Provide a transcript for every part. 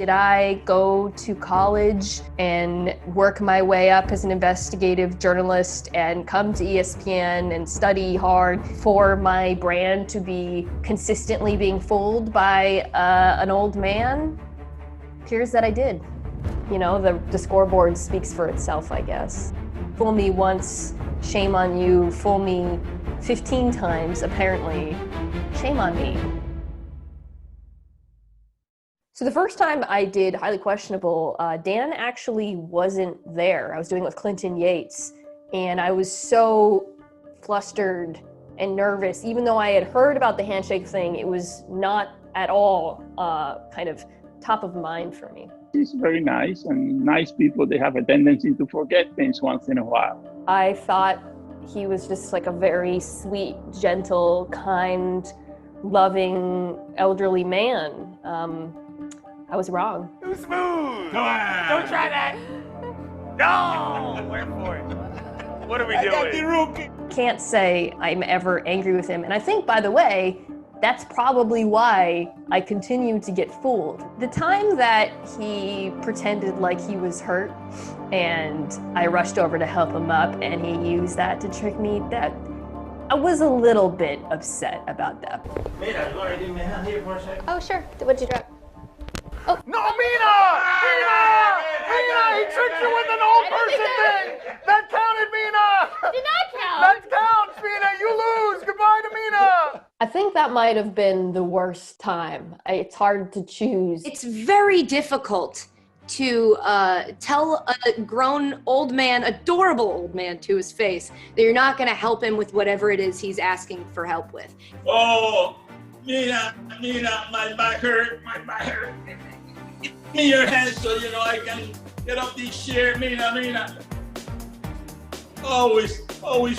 Did I go to college and work my way up as an investigative journalist and come to ESPN and study hard for my brand to be consistently being fooled by an old man? Appears that I did. You know, the scoreboard speaks for itself, I guess. Fool me once, shame on you. Fool me 15 times, apparently. Shame on me. So the first time I did Highly Questionable, Dan actually wasn't there. I was doing it with Clinton Yates, and I was so flustered and nervous. Even though I had heard about the handshake thing, it was not at all kind of top of mind for me. He's very nice, and nice people, they have a tendency to forget things once in a while. I thought he was just like a very sweet, gentle, kind, loving, elderly man. I was wrong. Too smooth! Come on! Don't try that! No! Wait for it. What are we doing? Can't say I'm ever angry with him. And I think, by the way, that's probably why I continue to get fooled. The time that he pretended like he was hurt and I rushed over to help him up and he used that to trick me, that I was a little bit upset about that. Mina, you want to give me a hand here for a second? Oh, sure. What'd you drop? Oh. No, Mina! Mina! He tricked you with an old person thing! That counted, Mina! Did not count! That counts, Mina! You lose! Goodbye to Mina! I think that might have been the worst time. It's hard to choose. It's very difficult to tell a grown old man, adorable old man to his face, that you're not gonna help him with whatever it is he's asking for help with. Oh, Mina, my back hurt, Give me your hand so you know I can get up these stairs, Mina. Always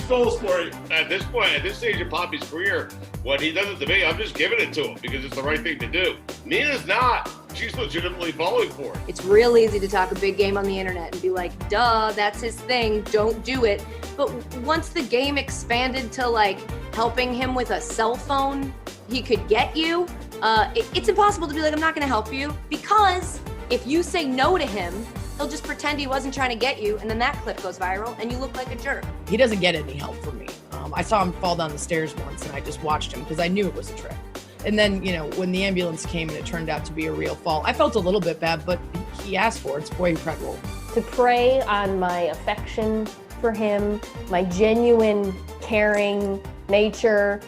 falls for it. At this point, at this stage of Poppy's career, what he does it to me, I'm just giving it to him because it's the right thing to do. Nina's not. She's legitimately falling for it. It's real easy to talk a big game on the internet and be like, duh, that's his thing, don't do it. But once the game expanded to like helping him with a cell phone he could get you, it's impossible to be like, I'm not gonna help you, because if you say no to him, he'll just pretend he wasn't trying to get you, and then that clip goes viral, and you look like a jerk. He doesn't get any help from me. I saw him fall down the stairs once, and I just watched him because I knew it was a trick. And then, you know, when the ambulance came and it turned out to be a real fall, I felt a little bit bad, but he asked for it. It's boyfriend rule. To prey on my affection for him, my genuine, caring nature,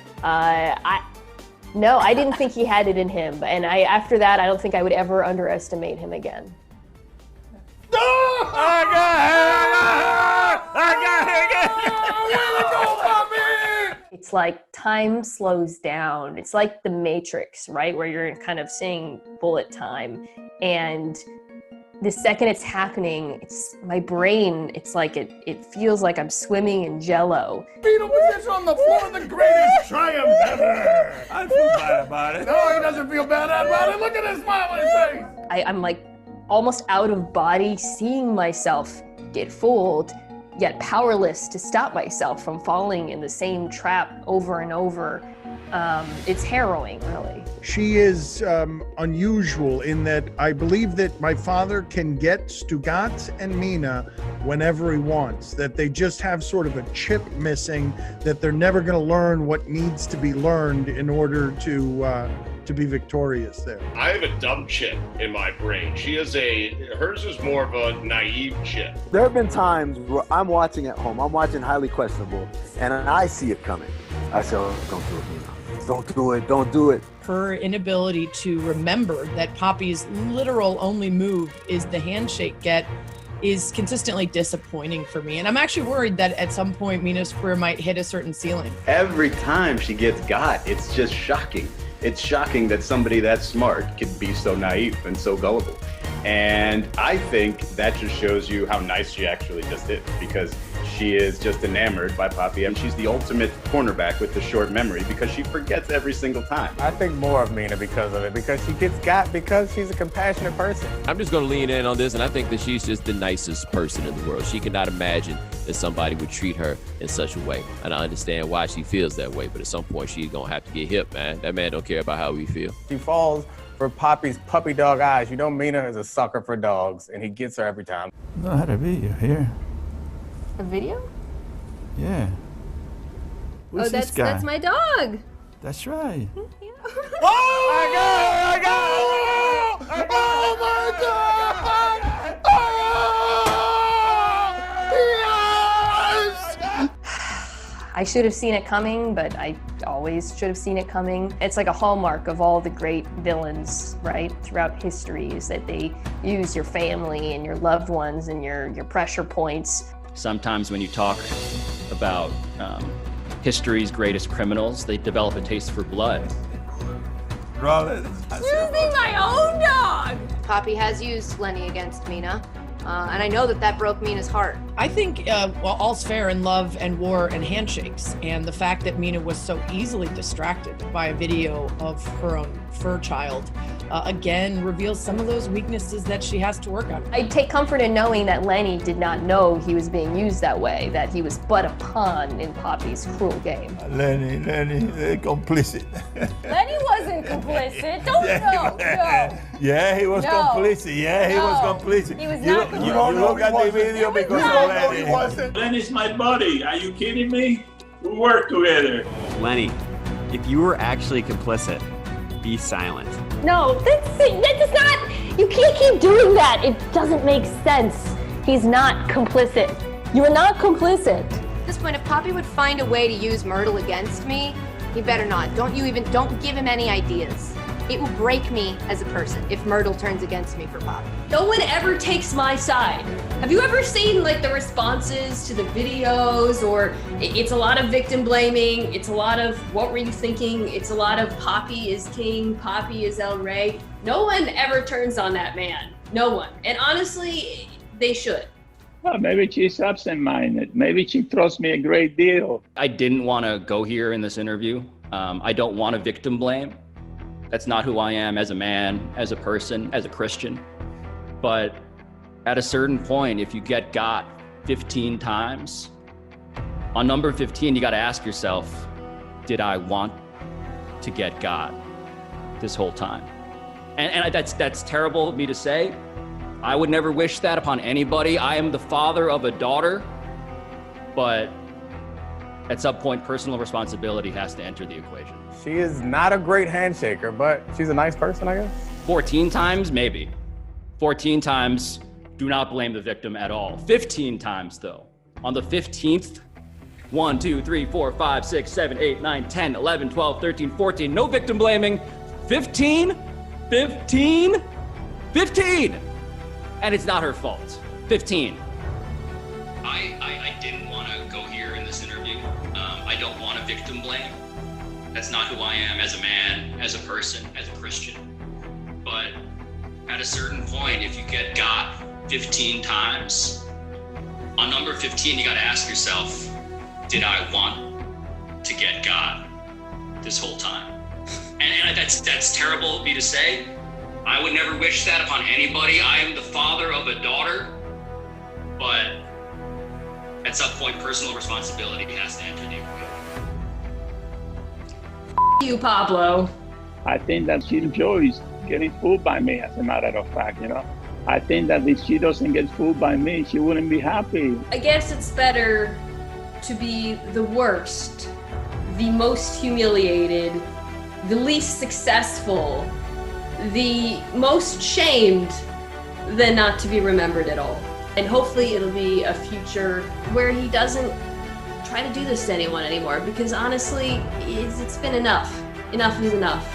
no, I didn't think he had it in him. And after that, I don't think I would ever underestimate him again. It's like time slows down. It's like the Matrix, right? Where you're kind of seeing bullet time. And the second it's happening, it's my brain, it's like it feels like I'm swimming in jello. Fetal position on the floor, the greatest triumph ever. I feel bad about it. No, he doesn't feel bad about it. Look at his smile on his face. I'm like almost out of body seeing myself get fooled, yet powerless to stop myself from falling in the same trap over and over. It's harrowing, really. She is unusual in that I believe that my father can get Stugat and Mina whenever he wants, that they just have sort of a chip missing, that they're never going to learn what needs to be learned in order to be victorious there. I have a dumb chip in my brain. Hers is more of a naive chip. There have been times where I'm watching at home, I'm watching Highly Questionable, and I see it coming. I say, oh, don't do it, Mina. Don't do it. Her inability to remember that Poppy's literal only move is the handshake get is consistently disappointing for me. And I'm actually worried that at some point Mina's career might hit a certain ceiling. Every time she gets got, it's just shocking. It's shocking that somebody that smart could be so naive and so gullible. And I think that just shows you how nice she actually just is, because she is just enamored by Poppy, and she's the ultimate cornerback with the short memory because she forgets every single time. I think more of Mina because of it, because she gets got because she's a compassionate person. I'm just going to lean in on this, and I think that she's just the nicest person in the world. She cannot imagine that somebody would treat her in such a way, and I understand why she feels that way, but at some point she's going to have to get hip, man. That man don't care about how we feel. She falls For Poppy's puppy dog eyes, you know Mina is a sucker for dogs, and he gets her every time. No, I had a video here. A video? Yeah. Who's Oh, this guy? that's my dog. That's right. Oh my God! Oh my God! Yes! I should have seen it coming, but I always should have seen it coming. It's like a hallmark of all the great villains, right, throughout history, is that they use your family and your loved ones and your pressure points. Sometimes when you talk about history's greatest criminals, they develop a taste for blood. Using my own dog! Poppy has used Lenny against Mina, and I know that broke Mina's heart. I think well, all's fair in love and war and handshakes, and the fact that Mina was so easily distracted by a video of her own fur child again reveals some of those weaknesses that she has to work on. I take comfort in knowing that Lenny did not know he was being used that way, that he was but a pawn in Poppy's cruel game. Lenny, they're complicit. Lenny wasn't complicit. Don't know. No. Yeah, he was No. complicit. Yeah, he was complicit. He was not complicit. You don't look at the video because of Lenny. Lenny's my buddy. Are you kidding me? We work together. Lenny, if you were actually complicit, be silent. No, that does not, you can't keep doing that. It doesn't make sense. He's not complicit. You are not complicit. At this point, if Poppy would find a way to use Myrtle against me, he better not. Don't give him any ideas. It will break me as a person if Myrtle turns against me for Poppy. No one ever takes my side. Have you ever seen like the responses to the videos, or it's a lot of victim blaming, it's a lot of what were you thinking, it's a lot of Poppy is king, Poppy is El Rey. No one ever turns on that man. No one. And honestly, they should. Well, maybe she's absent-minded. Maybe she trusts me a great deal. I didn't want to go here in this interview. I don't want to victim blame. That's not who I am as a man, as a person, as a Christian. But at a certain point, if you get got 15 times, on number 15, you got to ask yourself, did I want to get got this whole time? And that's terrible of me to say. I would never wish that upon anybody. I am the father of a daughter, but at some point, personal responsibility has to enter the equation. She is not a great handshaker, but she's a nice person, I guess. 14 times, maybe. 14 times, do not blame the victim at all. 15 times, though. On the 15th, 1, 2, 3, 4, 5, 6, 7, 8, 9, 10, 11, 12, 13, 14, no victim blaming. 15, 15, 15! And it's not her fault. 15. I didn't want to go here in this interview. I don't want to victim blame. That's not who I am as a man, as a person, as a Christian. But at a certain point, if you get got 15 times, on number 15, you got to ask yourself, did I want to get got this whole time? And that's terrible of me to say. I would never wish that upon anybody. I am the father of a daughter, but at some point, personal responsibility has to enter the equation. You, Pablo. I think that she enjoys getting fooled by me, as a matter of fact, I think that if she doesn't get fooled by me, she wouldn't be happy. I guess it's better to be the worst, the most humiliated, the least successful, the most shamed, than not to be remembered at all. And hopefully it'll be a future where he doesn't try to do this to anyone anymore, because honestly, it's been enough. Enough is enough.